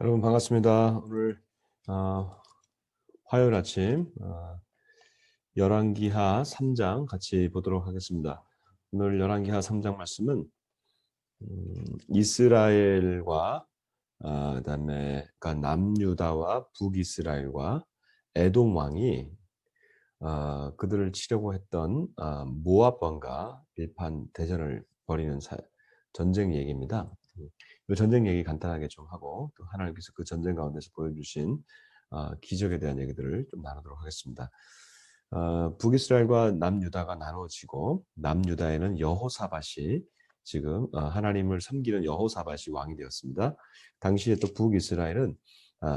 여러분 반갑습니다. 오늘 화요일 아침 열왕기하 3장 같이 보도록 하겠습니다. 오늘 열왕기하 3장 말씀은 이스라엘과 그다음에 그러니까 남유다와 북이스라엘과 에돔 왕이 그들을 치려고 했던 모압 왕과 일판 대전을 벌이는 전쟁 얘기입니다. 이 전쟁 얘기 간단하게 좀 하고 또 하나님께서 그 전쟁 가운데서 보여주신 기적에 대한 얘기들을 좀 나누도록 하겠습니다. 북이스라엘과 남유다가 나누어지고 남유다에는 여호사밧이 지금 하나님을 섬기는 여호사밧이 왕이 되었습니다. 당시에 또 북이스라엘은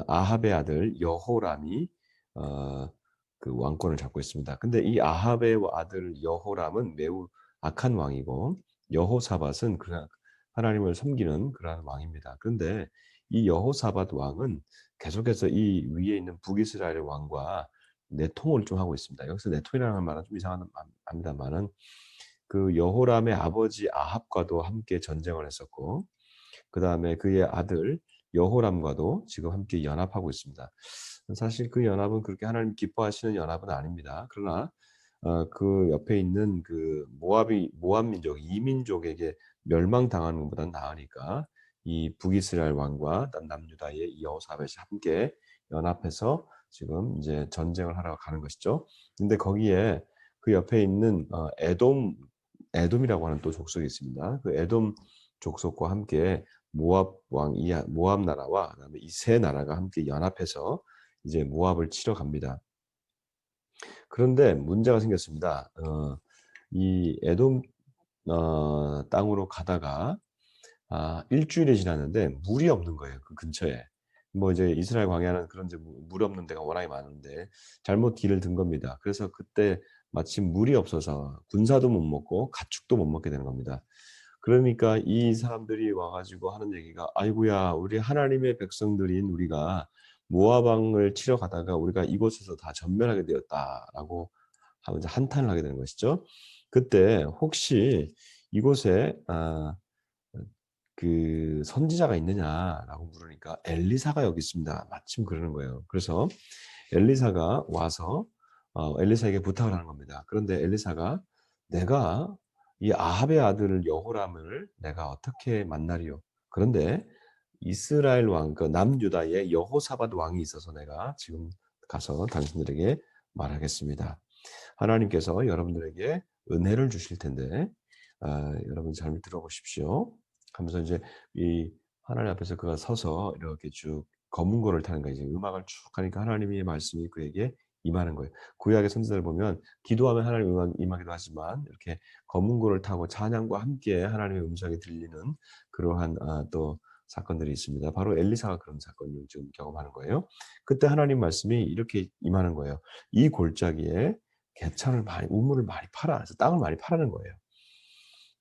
아합의 아들 여호람이 그 왕권을 잡고 있습니다. 근데 이 아합의 아들 여호람은 매우 악한 왕이고 여호사밧은 그냥 하나님을 섬기는 그러한 왕입니다. 그런데 이 여호사밧 왕은 계속해서 이 위에 있는 북이스라엘 왕과 내통을 좀 하고 있습니다. 여기서 내통이라는 말은 좀 이상합니다만은 그 여호람의 아버지 아합과도 함께 전쟁을 했었고 그 다음에 그의 아들 여호람과도 지금 함께 연합하고 있습니다. 사실 그 연합은 그렇게 하나님 기뻐하시는 연합은 아닙니다. 그러나 그 옆에 있는 그 모압 민족 이민족에게 멸망당하는 것보다는 나으니까 이 북이스라엘 왕과 남유다의 이 여호사밧이 함께 연합해서 지금 이제 전쟁을 하러 가는 것이죠. 근데 거기에 그 옆에 있는 에돔이라고 하는 또 족속이 있습니다. 그 에돔 족속과 함께 모압 나라와 그다음에 이 세 나라가 함께 연합해서 이제 모압을 치러 갑니다. 그런데 문제가 생겼습니다. 이 에돔 땅으로 가다가 일주일이 지났는데 물이 없는 거예요. 그 근처에. 뭐 이제 이스라엘 광야는 그런 이제 물 없는 데가 워낙에 많은데 잘못 길을 든 겁니다. 그래서 그때 마침 물이 없어서 군사도 못 먹고 가축도 못 먹게 되는 겁니다. 그러니까 이 사람들이 와 가지고 하는 얘기가 "아이고야 우리 하나님의 백성들인 우리가 모압 왕을 치러 가다가 우리가 이곳에서 다 전멸하게 되었다."라고 하면서 한탄을 하게 되는 것이죠. 그때 혹시 이곳에 그 "선지자가 있느냐?"라고 물으니까 "엘리사가 여기 있습니다." 마침 그러는 거예요. 그래서 엘리사가 와서 엘리사에게 부탁을 하는 겁니다. 그런데 엘리사가 "내가 이 아합의 아들 여호람을 내가 어떻게 만나리요? 그런데 이스라엘 왕 그 남유다의 여호사밧 왕이 있어서 내가 지금 가서 당신들에게 말하겠습니다. 하나님께서 여러분들에게 은혜를 주실 텐데 여러분 잘 들어보십시오." 하면서 이제 이 하나님 앞에서 그가 서서 이렇게 쭉 검은고를 타는 거예요. 이제 음악을 쭉 하니까 하나님의 말씀이 그에게 임하는 거예요. 구약의 선지자를 보면 기도하면 하나님의 임하기도 하지만 이렇게 검은고를 타고 찬양과 함께 하나님의 음성이 들리는 그러한 또 사건들이 있습니다. 바로 엘리사가 그런 사건을 지금 경험하는 거예요. 그때 하나님 말씀이 이렇게 임하는 거예요. 이 골짜기에 우물을 많이 파라. 그래서 땅을 많이 파라는 거예요.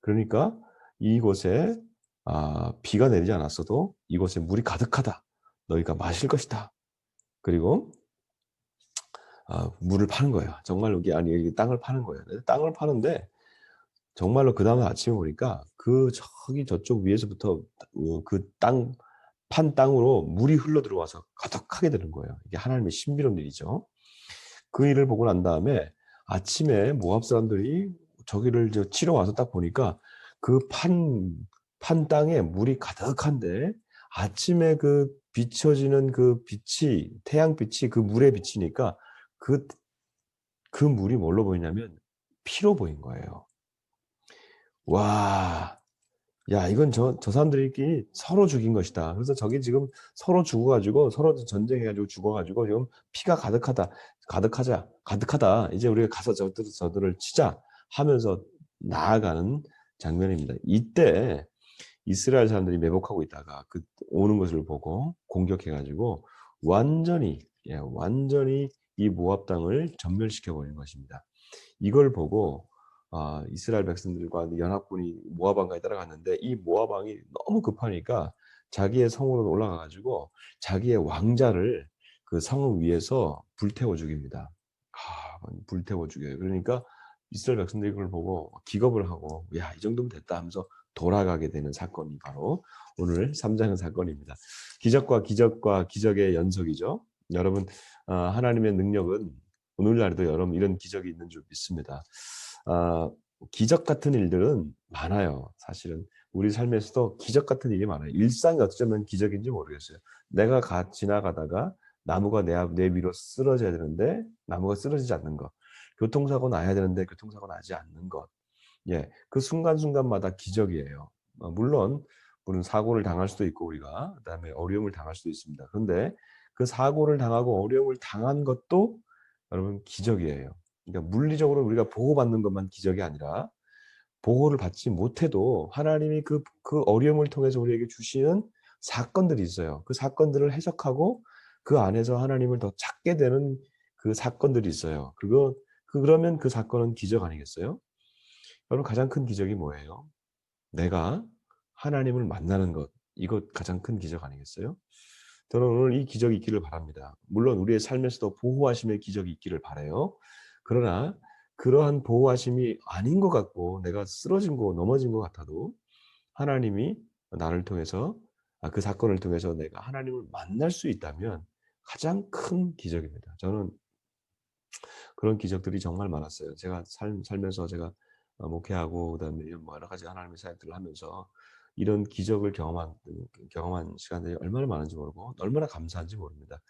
그러니까 이곳에 비가 내리지 않았어도 이곳에 물이 가득하다. 너희가 마실 것이다. 그리고 물을 파는 거예요. 정말로 이게 아니 땅을 파는 거예요. 땅을 파는데 정말로 그다음 아침에 보니까 그 저기 저쪽 위에서부터 그 판 땅으로 물이 흘러 들어와서 가득하게 되는 거예요. 이게 하나님의 신비로운 일이죠. 그 일을 보고 난 다음에 아침에 모압 사람들이 저기를 치러 와서 딱 보니까 그 판 땅에 물이 가득한데 아침에 그 비춰지는 그 빛이 태양빛이 그 물에 비치니까 그 그 물이 뭘로 보이냐면 피로 보인 거예요. 와. 야 이건 저 사람들끼리 서로 죽인 것이다. 그래서 저기 지금 서로 죽어 가지고 서로 전쟁해 가지고 죽어 가지고 지금 피가 가득하다. 이제 우리가 가서 저들을 치자 하면서 나아가는 장면입니다. 이때 이스라엘 사람들이 매복하고 있다가 그 오는 것을 보고 공격해 가지고 완전히 이 모압 땅을 전멸시켜 버린 것입니다. 이걸 보고 이스라엘 백성들과 연합군이 모압 왕까지 따라갔는데 이 모압 왕이 너무 급하니까 자기의 성으로 올라가 가지고 자기의 왕자를 그 성 위에서 불태워 죽입니다. 불태워 죽여요. 그러니까 이스라엘 백성들이 그걸 보고 기겁을 하고 '야 이 정도면 됐다.' 하면서 돌아가게 되는 사건이 바로 오늘 3장 사건입니다. 기적과 기적의 연속이죠. 여러분, 하나님의 능력은 오늘날도 여러분 이런 기적이 있는 줄 믿습니다. 기적 같은 일들은 많아요. 사실은 우리 삶에서도 기적 같은 일이 많아요. 일상이 어쩌면 기적인지 모르겠어요. 내가 지나가다가 나무가 내 위로 쓰러져야 되는데 나무가 쓰러지지 않는 것. 교통사고 나야 되는데 교통사고 나지 않는 것. 예, 그 순간순간마다 기적이에요. 물론 사고를 당할 수도 있고 우리가 그다음에 어려움을 당할 수도 있습니다. 그런데 그 사고를 당하고 어려움을 당한 것도 여러분 기적이에요. 그러니까 물리적으로 우리가 보호받는 것만 기적이 아니라 보호를 받지 못해도 하나님이 그 어려움을 통해서 우리에게 주시는 사건들이 있어요. 그 사건들을 해석하고 그 안에서 하나님을 더 찾게 되는 그 사건들이 있어요. 그러면 그 사건은 기적 아니겠어요? 여러분 가장 큰 기적이 뭐예요? 내가 하나님을 만나는 것. 이것 가장 큰 기적 아니겠어요? 저는 오늘 이 기적이 있기를 바랍니다. 물론 우리의 삶에서도 보호하심의 기적이 있기를 바라요. 그러나 그러한 보호하심이 아닌 것 같고 내가 쓰러진 거 넘어진 것 같아도 하나님이 나를 통해서 그 사건을 통해서 내가 하나님을 만날 수 있다면 가장 큰 기적입니다. 저는 그런 기적들이 정말 많았어요. 제가 살면서 제가 목회하고 그다음에 뭐 여러 가지 하나님의 사역들을 하면서 이런 기적을 경험한 시간들이 얼마나 많은지 모르고 얼마나 감사한지 모릅니다.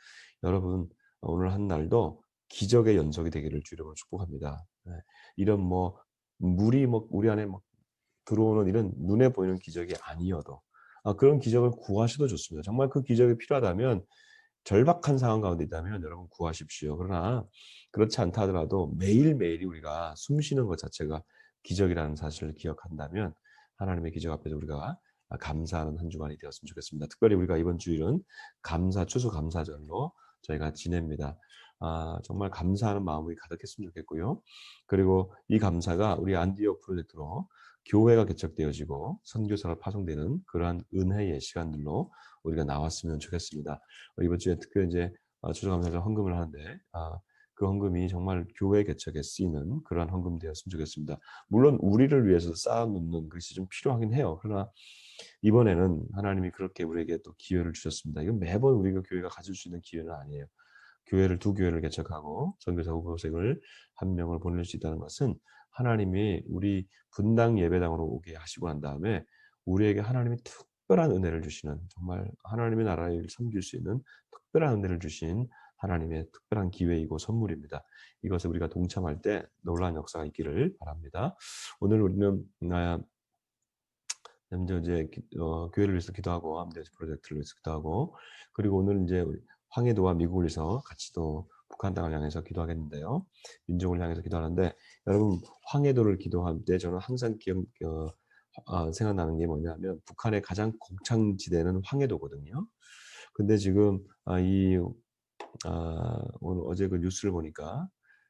여러분 오늘 한 날도 기적의 연속이 되기를 주님으로 축복합니다. 네. 이런 물이 우리 안에 들어오는 이런 눈에 보이는 기적이 아니어도 그런 기적을 구하셔도 좋습니다. 정말 그 기적이 필요하다면 절박한 상황 가운데 있다면 여러분 구하십시오. 그러나 그렇지 않다 하더라도 매일매일이 우리가 숨 쉬는 것 자체가 기적이라는 사실을 기억한다면 하나님의 기적 앞에서 우리가 감사하는 한 주간이 되었으면 좋겠습니다. 특별히 우리가 이번 주일은 추수감사절로 저희가 지냅니다. 정말 감사하는 마음이 가득했으면 좋겠고요. 그리고 이 감사가 우리 안디옥 프로젝트로 교회가 개척되어지고 선교사가 파송되는 그러한 은혜의 시간들로 우리가 나왔으면 좋겠습니다. 이번 주에 특별히 이제 추수감사절 헌금을 하는데 그 헌금이 정말 교회 개척에 쓰이는 그러한 헌금 되었으면 좋겠습니다. 물론 우리를 위해서 쌓아놓는 것이 좀 필요하긴 해요. 그러나 이번에는 하나님이 그렇게 우리에게 또 기회를 주셨습니다. 이건 매번 우리가 교회가 가질 수 있는 기회는 아니에요. 두 교회를 개척하고 선교사 후보생을 한 명을 보낼 수 있다는 것은 하나님이 우리 분당 예배당으로 오게 하시고 난 다음에 우리에게 하나님이 특별한 은혜를 주시는 정말 하나님의 나라를 섬길 수 있는 특별한 은혜를 주신 하나님의 특별한 기회이고 선물입니다. 이것을 우리가 동참할 때 놀라운 역사가 있기를 바랍니다. 오늘 우리는 이제 교회를 위해서 기도하고 암대지 프로젝트를 위해서 기도하고 그리고 오늘 이제 황해도와 미국을 위해서 같이 또 북한 땅을 향해서 기도하겠는데요. 민족을 향해서 기도하는데 여러분 황해도를 기도할 때 저는 항상 생각나는 게 뭐냐면 북한의 가장 곡창지대는 황해도거든요. 근데 지금 오늘 어제 그 뉴스를 보니까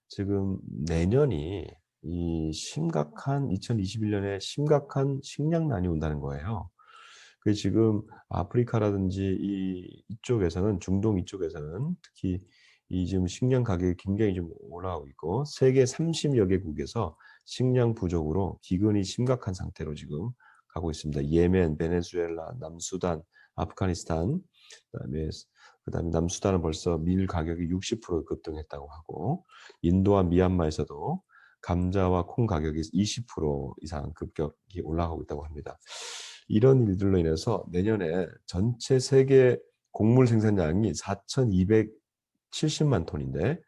지금 내년이 이 2021년에 심각한 식량난이 온다는 거예요. 그 지금 아프리카라든지 이쪽에서는 중동 이쪽에서는 특히 이 지금 식량 가격이 굉장히 좀 올라가고 있고 세계 30여 개국에서 식량 부족으로 기근이 심각한 상태로 지금 가고 있습니다. 예멘, 베네수엘라, 남수단, 아프가니스탄, 그다음에 남수단은 벌써 밀 가격이 60% 급등했다고 하고 인도와 미얀마에서도 감자와 콩 가격이 20% 이상 급격히 올라가고 있다고 합니다. 이런 일들로 인해서 내년에 전체 세계 곡물 생산량이 4,270만 톤인데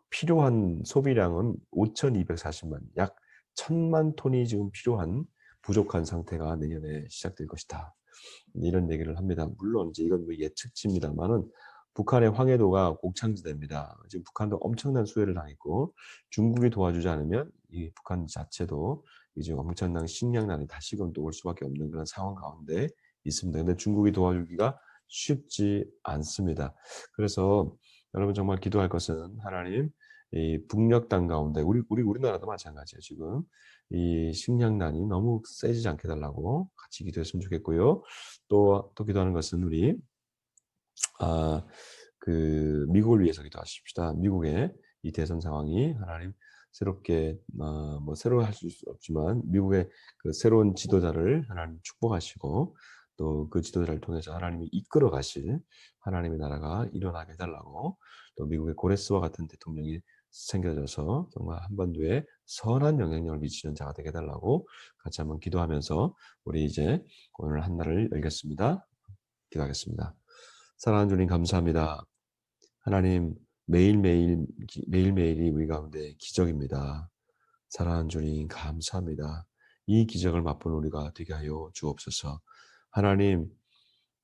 필요한 소비량은 5,240만, 약 1,000만 톤이 지금 필요한 부족한 상태가 내년에 시작될 것이다. 이런 얘기를 합니다. 물론 이제 이건 예측치입니다만은 북한의 황해도가 곡창지대입니다. 지금 북한도 엄청난 수해를 당했고 중국이 도와주지 않으면 이 북한 자체도 이제 엄청난 식량난이 다시금 또 올 수밖에 없는 그런 상황 가운데 있습니다. 근데 중국이 도와주기가 쉽지 않습니다. 그래서 여러분 정말 기도할 것은 하나님 이 북녘 땅 가운데 우리나라도 마찬가지예요. 지금 이 식량난이 너무 세지지 않게 달라고 같이 기도했으면 좋겠고요. 또 기도하는 것은 우리 미국을 위해서 기도하십시다. 미국의 이 대선 상황이 하나님 새롭게 뭐 새로 하실 수 없지만 미국의 그 새로운 지도자를 하나님 축복하시고 또 그 지도자를 통해서 하나님이 이끌어 가실 하나님의 나라가 일어나게 해 달라고 또 미국의 고레스와 같은 대통령이 생겨져서 정말 한반도에 선한 영향력을 미치는 자가 되게 해 달라고 같이 한번 기도하면서 우리 이제 오늘 한 날을 열겠습니다. 기도하겠습니다. 사랑하는 주님 감사합니다. 하나님 매일매일이 우리 가운데 기적입니다. 사랑하는 주님 감사합니다. 이 기적을 맛보는 우리가 되게 하여 주옵소서. 하나님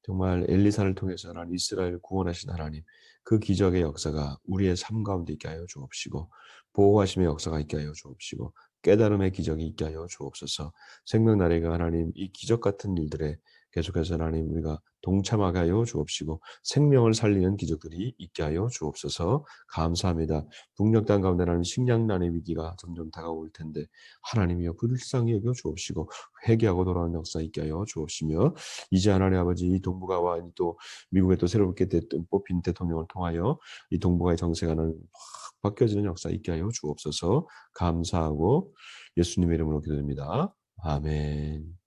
정말 엘리사를 통해서 하나님 이스라엘을 구원하신 하나님 그 기적의 역사가 우리의 삶 가운데 있게 하여 주옵시고 보호하심의 역사가 있게 하여 주옵시고 깨달음의 기적이 있게 하여 주옵소서. 생명나래가 하나님 이 기적 같은 일들에 계속해서 하나님 우리가 동참하게 하여 주옵시고 생명을 살리는 기적들이 있게 하여 주옵소서. 감사합니다. 북녘 땅 가운데 하나님 식량난의 위기가 점점 다가올 텐데 하나님이여 불쌍히 여겨 주옵시고 회개하고 돌아오는 역사 있게 하여 주옵시며 이제 하나님 아버지 이 동북아와 또 미국에 또 새롭게 뽑힌 대통령을 통하여 이 동북아의 정세가 확 바뀌어지는 역사 있게 하여 주옵소서. 감사하고 예수님의 이름으로 기도드립니다. 아멘.